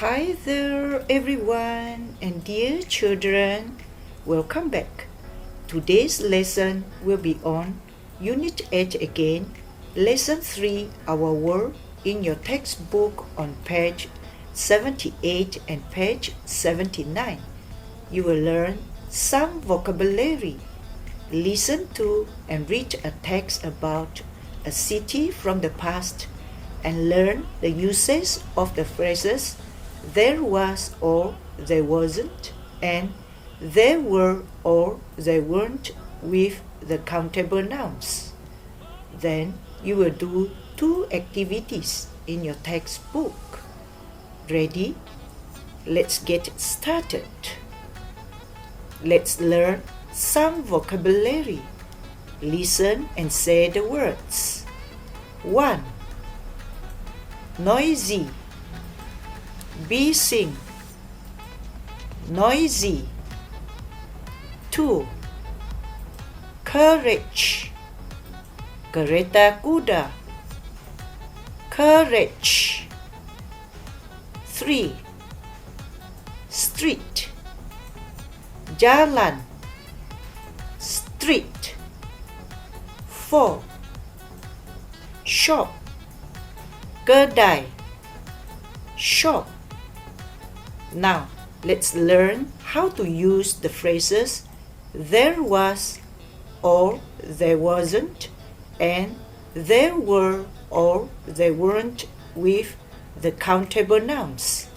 Hi there everyone and dear children, welcome back. Today's lesson will be on Unit 8 again, Lesson 3, Our World, in your textbook on page 78 and page 79. You will learn some vocabulary. Listen to and read a text about a city from the past and learn the uses of the phrases there was or there wasn't and there were or there weren't with the countable nouns. Then you will do 2 activities in your textbook. Ready? Let's get started. Let's learn some vocabulary. Listen and say the words. 1. Noisy. Bising. Noisy. 2. Courage. Kereta kuda. Courage. 3. Street. Jalan. Street. 4. Shop. Kedai. Shop. Now, let's learn how to use the phrases there was or there wasn't and there were or there weren't with the countable nouns.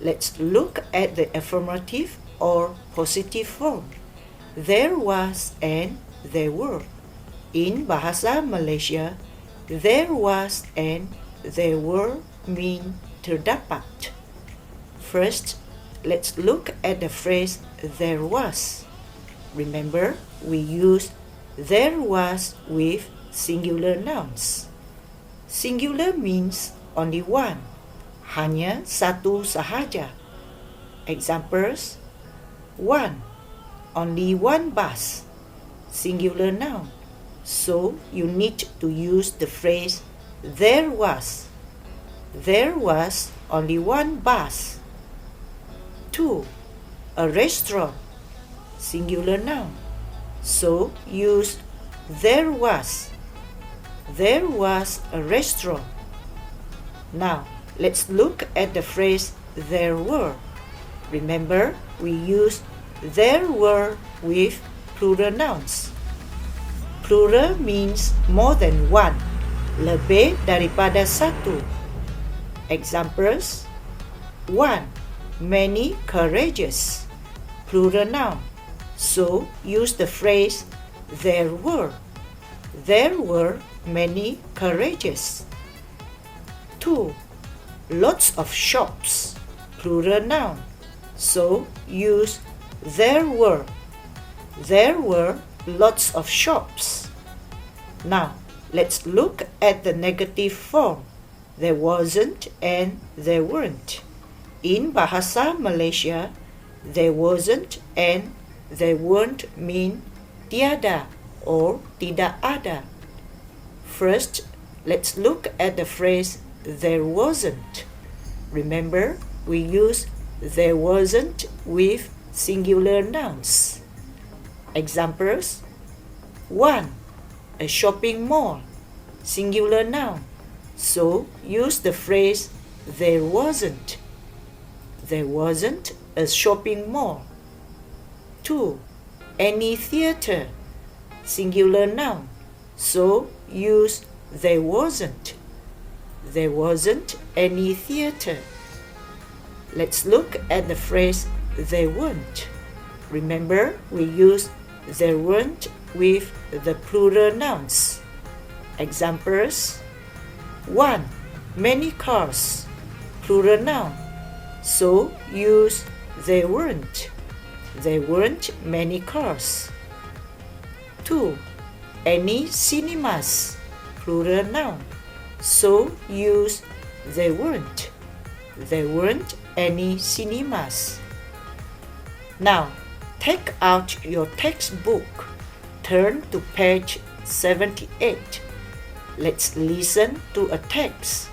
Let's look at the affirmative or positive form. There was and there were. In Bahasa Malaysia, there was and there were mean terdapat. First, let's look at the phrase there was. Remember, we use there was with singular nouns. Singular means only one, hanya satu sahaja. Examples: 1. Only one bus, singular noun. So you need to use the phrase there was. There was only one bus. 2. A restaurant, singular noun. So use there was. There was a restaurant. Now, let's look at the phrase there were. Remember, we use there were with plural nouns. Plural means more than one, lebih daripada satu. Examples: 1. Many carriages, plural noun. So use the phrase there were. There were many carriages. 2. Lots of shops, plural noun. So use there were. There were lots of shops. Now, let's look at the negative form. There wasn't and there weren't. In Bahasa Malaysia, there wasn't and there weren't mean tiada or tidak ada. First, let's look at the phrase there wasn't. Remember, we use there wasn't with singular nouns. Examples: 1. A shopping mall, singular noun. So use the phrase there wasn't. There wasn't a shopping mall. 2. Any theater, singular noun. So use there wasn't. There wasn't any theater. Let's look at the phrase there weren't. Remember, we use there weren't with the plural nouns. Examples: 1. Many cars, plural noun. So use there weren't. There weren't many cars. 2. Any cinemas, plural noun. So use there weren't. There weren't any cinemas. Now, take out your textbook. Turn to page 78. Let's listen to a text.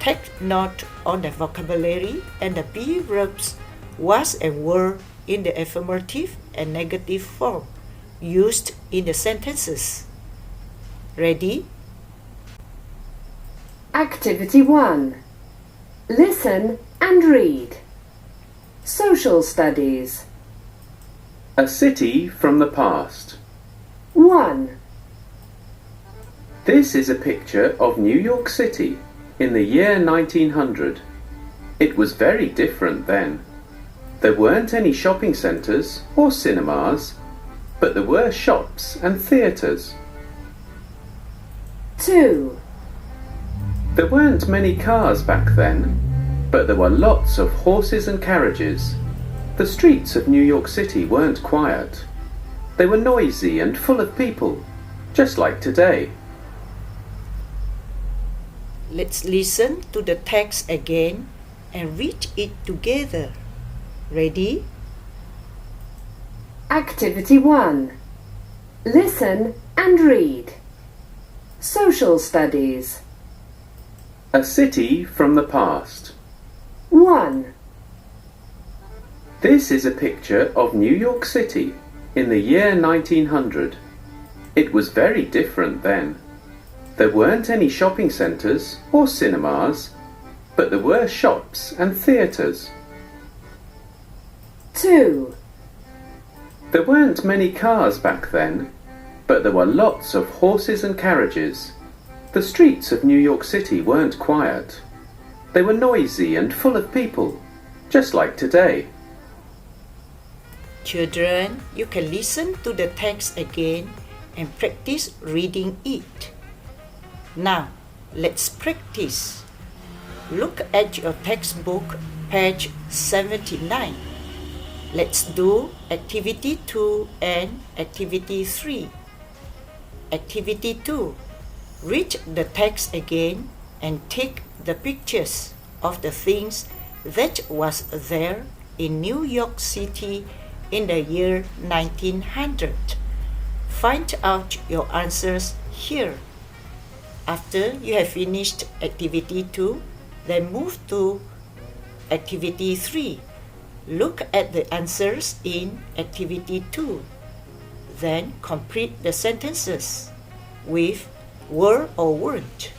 Take note on the vocabulary and the be verbs was and were in the affirmative and negative form used in the sentences. Ready? Activity 1. Listen and read. Social Studies. A city from the past. 1. This is a picture of New York City in the year 1900. It was very different then. There weren't any shopping centres or cinemas, but there were shops and theatres. 2. There weren't many cars back then, but there were lots of horses and carriages. The streets of New York City weren't quiet. They were noisy and full of people, just like today. Let's listen to the text again and read it together. Ready? Activity 1. Listen and read. Social Studies. A city from the past. 1. This is a picture of New York City in the year 1900. It was very different then. There weren't any shopping centres or cinemas, but there were shops and theatres. 2. There weren't many cars back then, but there were lots of horses and carriages. The streets of New York City weren't quiet. They were noisy and full of people, just like today. Children, you can listen to the text again and practice reading it. Now, let's practice. Look at your textbook, page 79. Let's do Activity 2 and Activity 3. Activity 2. Read the text again and take the pictures of the things that was there in New York City in the year 1900. Find out your answers here. After you have finished Activity 2, then move to Activity 3. Look at the answers in Activity 2. Then complete the sentences with were or weren't.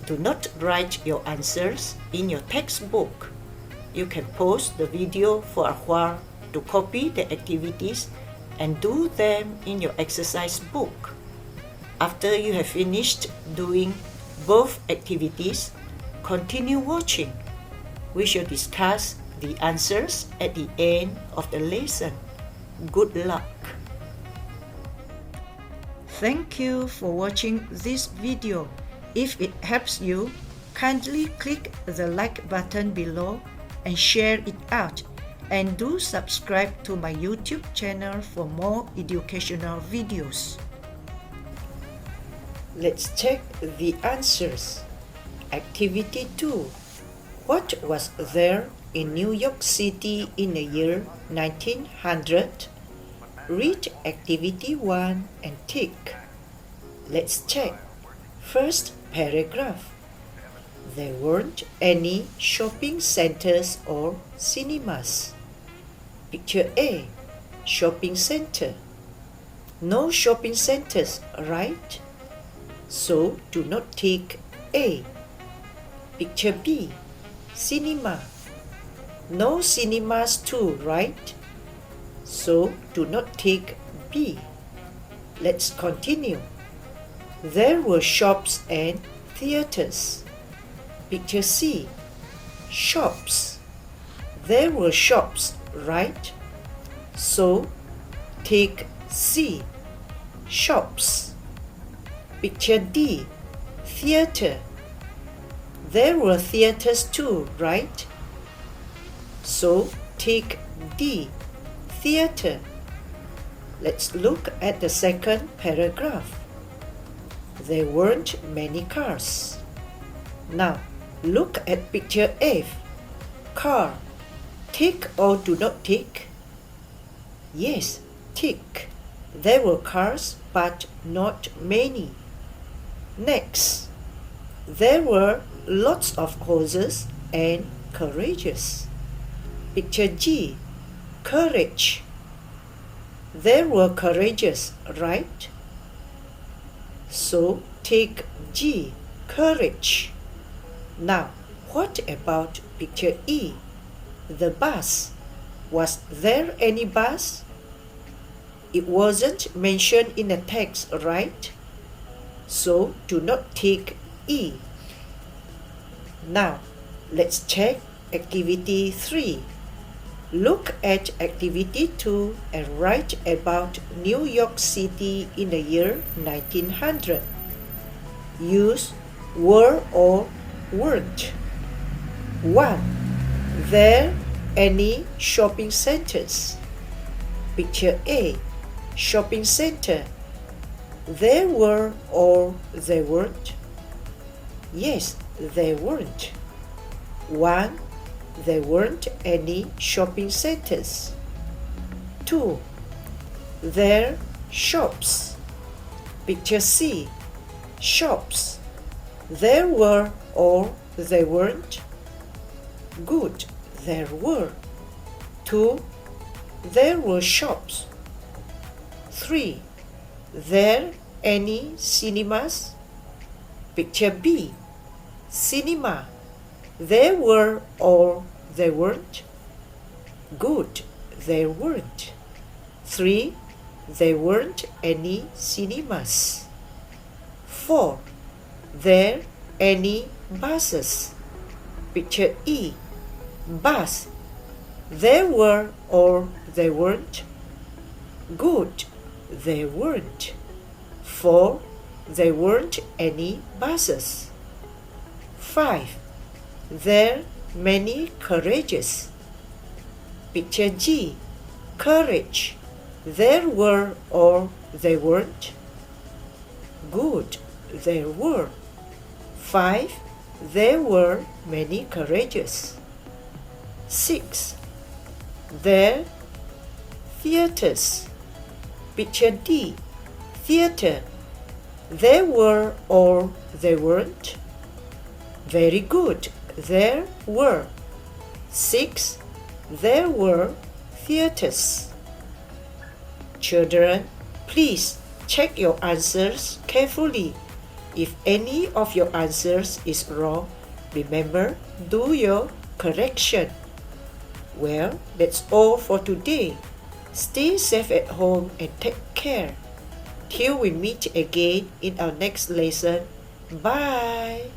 Do not write your answers in your textbook. You can pause the video for a while to copy the activities and do them in your exercise book. After you have finished doing both activities, continue watching. We shall discuss the answers at the end of the lesson. Good luck! Thank you for watching this video. If it helps you, kindly click the like button below and share it out. And do subscribe to my YouTube channel for more educational videos. Let's check the answers. Activity 2. What was there in New York City in the year 1900? Read Activity 1 and tick. Let's check. First paragraph. There weren't any shopping centers or cinemas. Picture A. Shopping center. No shopping centers, right? So do not tick A. Picture B. Cinema. No cinemas too, right? So do not tick B. Let's continue. There were shops and theaters. Picture C. Shops. There were shops, right? So tick C. Shops. Picture D. Theater. There were theaters too, right? So tick D. Theater. Let's look at the second paragraph. There weren't many cars. Now look at picture F. Car. Tick or do not tick? Yes, tick. There were cars, but not many. Next, there were lots of horses and carriages. Picture G, courage. There were carriages, right? So take G, courage. Now, what about picture E, the bus? Was there any bus? It wasn't mentioned in the text, right? So do not take E. Now, let's check activity 3. Look at activity 2 and write about New York City in the year 1900. Use were or weren't. 1. There any shopping centers? Picture A, shopping center. There were or there weren't? Yes, there weren't. 1. There weren't any shopping centers. 2. There shops. Picture C, shops. There were or there weren't? Good, there were. 2. There were shops. 3. There any cinemas? Picture B, cinema. There were or there weren't? Good, there weren't. 3. There weren't any cinemas. 4. There any buses? Picture E, bus. There were or there weren't? Good, there weren't. 4. There weren't any buses. 5. There many carriages. Picture G, courage. There were or there weren't? Good, there were. 5. There were many carriages. 6. There theaters. Picture D, theater. There were or there weren't? Very good, there were. 6. There were theaters. Children, please check your answers carefully. If any of your answers is wrong, remember, do your correction. Well, that's all for today. Stay safe at home and take care. Till we meet again in our next lesson. Bye!